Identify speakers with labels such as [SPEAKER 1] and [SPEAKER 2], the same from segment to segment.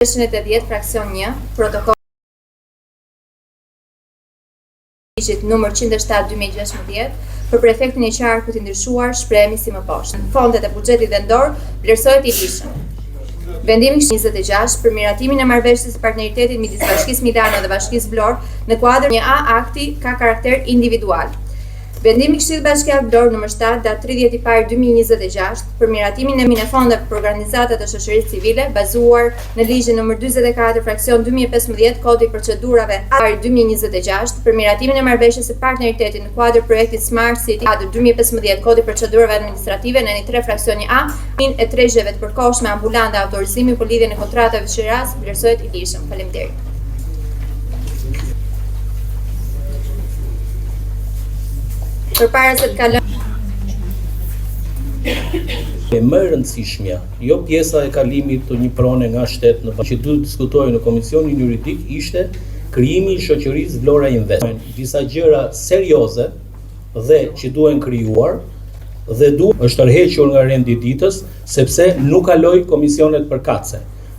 [SPEAKER 1] 380 fraksion 1, protokoll ligjit numër 107/2016 për prefektin e qarkut i ndryshuar shprehemi si më poshtë. Fondet e buxhetit vendor vlerësohet i lishëm. Vendimi 26 për miratimin e marrëveshjes së partneritetit midis Bashkisë Milano dhe Bashkisë Vlorë në kuadër një akti ka karakter individual. Vendimi Këshillit Bashkiak Vlorë nr. 7 datë 30/1/2026 për miratimin e fondeve për organizata të shoqërisë civile bazuar në ligjin nr. 44 fraksion 2015 Kodi i procedurave 2026 për miratimin e marrëveshjes së partneritetit në kuadër projektit Smart City 2015 Kodi i procedurave administrative në 3 fraksioni A e trezhjeve të përkohshme ambulante autorizimi për lidhjen e kontratave fshiras vlerësohet i lishëm. Faleminderit. Përpara se të kalojmë
[SPEAKER 2] e më e rëndësishmja, jo pjesa e kalimit të një prone nga shtetë në që duhet diskutojë në Komisionin Juridik ishte krijimi i shoqërisë Vlora Invest. Disa gjëra serioze dhe që duhen krijuar dhe është tërhequr nga rendi i ditës sepse nuk kaloi komisionet përkatëse.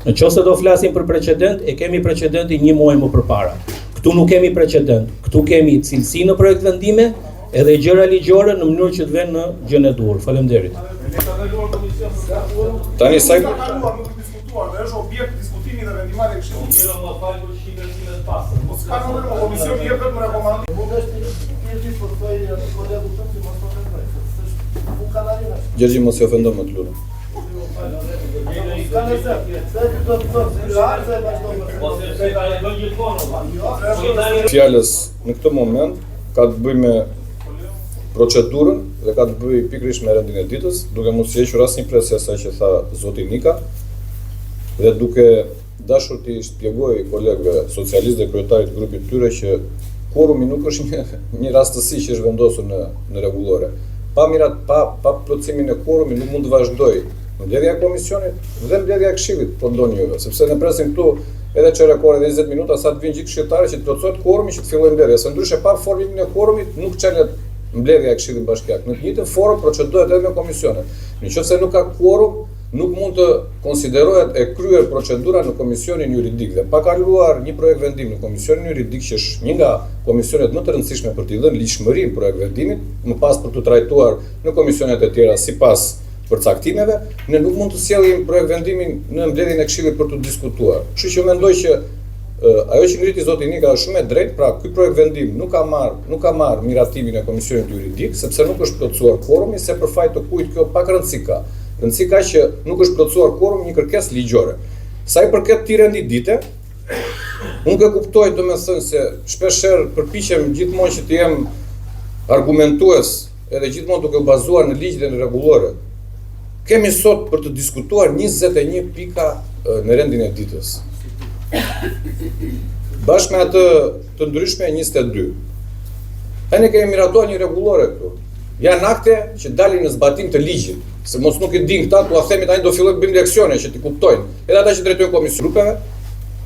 [SPEAKER 2] Nëse do flasim për precedent, e kemi precedentin një muaj më përpara. Këtu nuk kemi precedent, këtu kemi cilësi në projekt vendime edhe gjëra ligjore në mënyrë që të vënë në gjën e duhur. Faleminderit.
[SPEAKER 3] Tani sa
[SPEAKER 4] nuk diskutuar, dhe është objekt diskutimi dhe vendimari e këshillit.
[SPEAKER 3] Jo, më fal për shqiptarësinë të pastë.
[SPEAKER 4] Po s'ka ndonjë komisioni jep vetëm rekomandim.
[SPEAKER 5] Mund është një po thoj kolegu tëm që mos po ofendoj. S'është kanalina.
[SPEAKER 3] Gjergji mos i ofendo më të lutem.
[SPEAKER 5] Ka nëse, se do të thotë, se vazhdo.
[SPEAKER 3] Fjalës në këtë moment ka të bëjë me procedurën dhe ka të bëjë pikërisht me rendin e ditës, duke mos hequr asnjë presë asaj që tha zoti Nika dhe duke dashur të shpjegoj kolegëve socialistë dhe kryetarit të grupit tyre që quorumi nuk është një rastësi që është vendosur në rregullore. Pa plotësimin e quorumit nuk mund të vazhdoj mbledhja e komisionit dhe mbledhja e këshillit, po ndonjë juve, sepse ne presim këtu edhe çerekore dhe 20 minuta sa të vinë gjithë këshilltarët që të plotësohet quorumi që të fillojë mbledhja. Se ndryshe pa formimin e quorumit nuk çelet mbledhja e Këshillit Bashkiak. Në të njëjtën formë procedohet edhe me komisionet. Nëse nuk ka quorum, nuk mund të konsiderohet e kryer procedura në Komisionin Juridik dhe pa kaluar një projekt vendim në Komisionin Juridik që është një nga komisionet më të rëndësishme për t'i dhënë ligjshmërinë projekt vendimit, më pas për të trajtuar në komisionet e tjera sipas përcaktimeve, ne nuk mund të sjellim projekt vendimin në mbledhjen e Këshillit për të diskutuar. Kështu që mendoj që ajo që ngriti zoti Nika është shumë e drejtë, pra ky projekt vendim nuk ka marr miratimin e Komisionit Juridik, sepse nuk është plotësuar quorumi, se për fat të kujt kjo pak rëndësi ka. Rëndësi ka që nuk është plotësuar quorumi, një kërkesë ligjore. Sa i përket këtij rendi dite, unë e kuptoj domethënë se shpeshherë përpiqem gjithmonë që të jem argumentues, edhe gjithmonë duke u bazuar në ligj dhe në rregullore. Kemi sot për të diskutuar 21 pika në rendin e ditës. Bashkë me atë të ndryshme 22. Ne kemi miratuar një rregullore këtu. Janë akte që dalin në zbatim të ligjit, se mos nuk e din këta, tu a themi tani do fillojmë bëjmë leksione që t'i kuptojnë. Edhe ata që drejtojnë komisionin grupeve,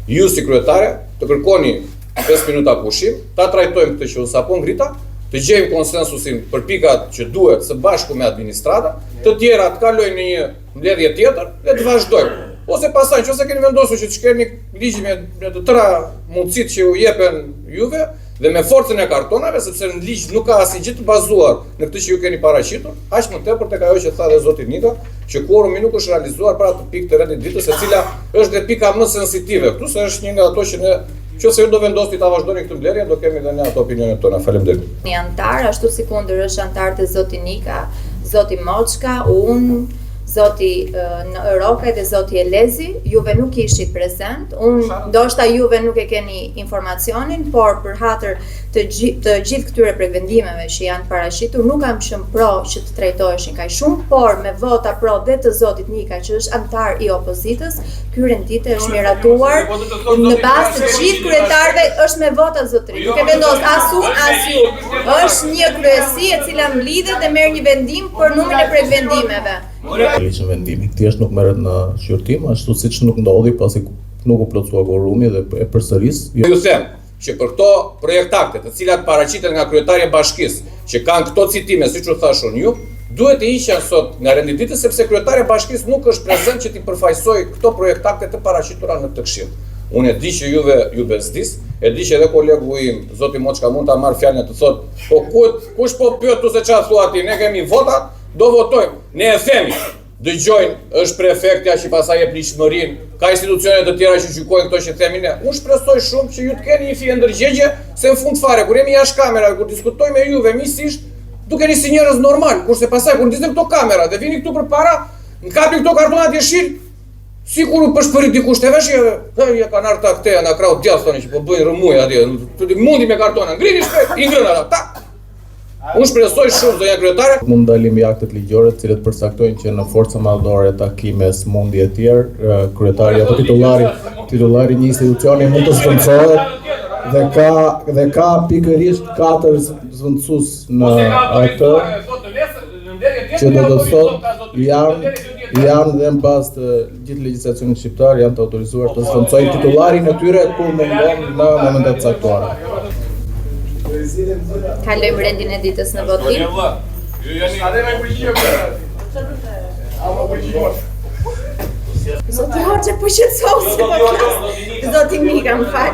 [SPEAKER 3] ju si kryetare, të kërkoni 5 minuta pushim, ta trajtojmë këtë që unë sapo ngrita, të gjejmë konsensusin për pikat që duhet së bashku me administrata, të tjera të kalojnë në një mbledhje tjetër dhe të vazhdojmë. Ose pastaj, nëse keni vendosur që të shkeni ligjin me të tëra mundësitë që u jepen juve dhe me forcën e kartonave, sepse në ligj nuk ka asnjë gjë të bazuar në këtë që ju keni paraqitur, aq më tepër tek ajo që tha dhe zoti Nika, që quorumi nuk është realizuar për atë pikë të rendit ditës, e cila është dhe pika më sensitive. Këtu se është një nga ato që ne nëse ju do vendosni ta vazhdoni këtë mbledhje, do kemi dhe ne ato opinionet tona. Faleminderit.
[SPEAKER 1] një antar, ashtu si kundër është antar të zoti Nika, zoti Moçka, unë, zoti Rokaj dhe zoti Elezi, juve nuk ishit prezent, ndoshta juve nuk e keni informacionin, por për hatër të gjithë këtyre projektvendimeve që janë paraqitur, nuk kam qenë pro që të trajtoheshin kaq shumë, por me vota pro dhe të zotit Nika, që është antar i opozitës, ky rendite është miratuar në bazë të gjithë kryetarëve, është me vota zotëri. Nuk e vendos as unë as ju. Është një kryesi e cila mblidhet dhe merr një vendim për numrin e projektvendimeve.
[SPEAKER 2] Ligjin vendimi. Thjesht nuk merret në shqyrtim, ashtu siç nuk ndodhi pasi nuk u plotësua quorumi dhe e përsëris.
[SPEAKER 3] Ju them që për këto projektakte, të cilat paraqiten nga kryetari i bashkisë, që kanë këto citime, siç u thashun ju, duhet të hiqen sot nga rendititës sepse kryetari i bashkisë nuk është prezant që t'i përfaqësoj këto projektakte të paraqitura në këtë këshill. Unë e di që juve ju bezdis, e di që edhe kolegu im, zoti Moçka, mund ta marrë fjalën të thotë, po kush po pyet tu se çfarë thua ti, ne kemi vota, do votojmë. Ne e themi, dëgjojnë, është prefektja që pastaj e pritshmërinë, ka institucione të tjera që gjykojnë këto që themi ne. Unë shpresoj shumë që ju të keni një fije ndërgjegje, se në fund fare kur jemi jashtë kamerave, kur diskutojmë me juve miqësisht, dukeni si njerëz normal, kurse pastaj kur ndizën këto kamera dhe vini këtu përpara, ngapni këto kartonat jeshil, sikur u përshpërit dikush te vesh, ja kanë ardhur këte, na krau djathtë tani që po bëjnë rëmuj atje. Mundi me kartona, ngrini shpejt, i ngrën ata. Unë shpresoj shumë zonja kryetare.
[SPEAKER 6] Mund ndalim aktet ligjore të cilët përcaktojnë që në forca madhore, takime, smundje e tjerë, kryetari apo titullari i një institucioni mund të zvendësohet dhe ka pikërisht 4 zvendësues në atë që do të thotë janë dhe në bazë të gjithë legjislacionit shqiptar janë të autorizuar të zvendësojnë titullarin e tyre kur mungon në momentet caktuara.
[SPEAKER 1] Kalojmë rendin e ditës në votim. Zoti Hoxha po qetësoj se po flas. Zoti Mika, më fal.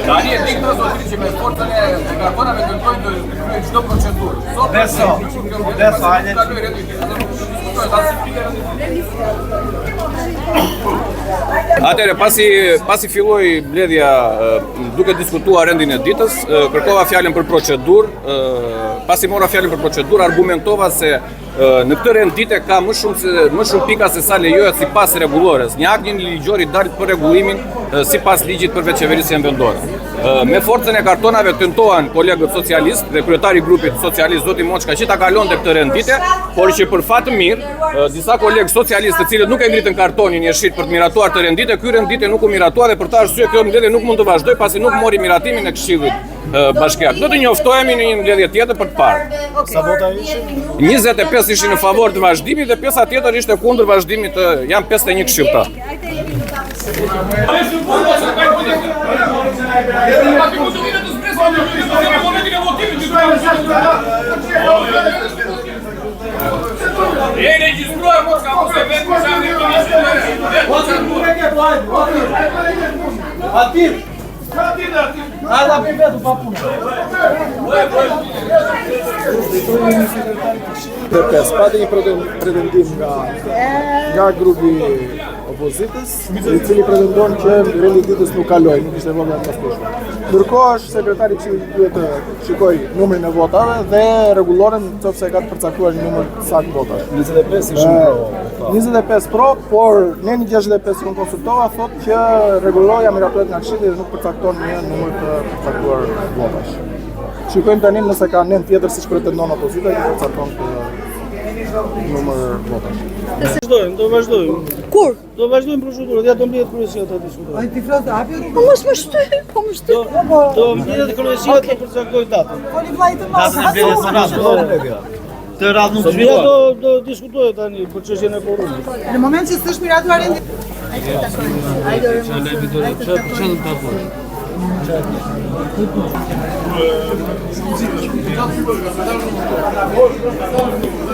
[SPEAKER 3] Tani e dikta zotëri që me forcën e kartonave tentojnë të kryejnë çdo procedurë. Beso, hajde. Atëherë pasi filloi mbledhja duke diskutuar rendin e ditës, kërkova fjalën për procedurë, pasi mora fjalën për procedurë, argumentova se në këtë rend dite ka më shumë pika se sa lejohet sipas rregullores. Një akt ligjor i dalë për rregullimin sipas ligjit për veçëverisjen vendore. Me forcën e kartonave tentoan kolegët socialistë dhe kryetari i grupit socialist zoti Moçka që ta kalonte këtë rend dite, por që për fat të mirë, disa kolegë socialistë të cilët nuk e ngritën kartonin jeshit për të miratuar të rendite, ky rendite nuk u miratua dhe për ta arsye kjo mbledhje nuk mund të vazhdoj pasi nuk mori miratimin e Këshillit Bashkiak. Do të njoftohemi në një mbledhje tjetër për të parë.
[SPEAKER 5] Sa vota ishin?
[SPEAKER 3] 25 ishin në favor të vazhdimit dhe pjesa tjetër ishte kundër vazhdimit, janë 51 këshilltar.
[SPEAKER 4] E regjistruar Moçka, mos e vjen
[SPEAKER 5] Atir! Ada pe vetu pa punë. Pati një pretendim nga grupi opozitës, i cili pretendon që rendi ditës nuk kaloi, nuk ishte vota e pastueshme. Ndërkohë sekretari i Këshillit duhet të shikoj numrin e votave dhe rregulloren nëse ka të përcaktuar një numër sakt votash.
[SPEAKER 6] 25 ishin pro.
[SPEAKER 5] 25 pro, por ne një 65 që unë konsultova thotë që rregulloja miratohet nga Këshilli dhe nuk përcakton një numër të përcaktuar votash. Shikojmë tani nëse ka nen tjetër siç pretendon opozita që përcakton këtë numër votash.
[SPEAKER 6] Do vazhdojmë.
[SPEAKER 7] Kur?
[SPEAKER 6] Do vazhdojmë procedurën, ja do mbledhet kryesia ta diskutojmë.
[SPEAKER 7] Ai ti flas hapur? Po mos më shty, po më shty.
[SPEAKER 6] Do mbledhet kryesia të përcaktojë datën.
[SPEAKER 7] Po li vllai të mos.
[SPEAKER 6] Të radhë nuk zhvillohet. Do diskutohet tani për çështjen e forumit.
[SPEAKER 7] Në moment që s'është miratuar rendi. Ai do.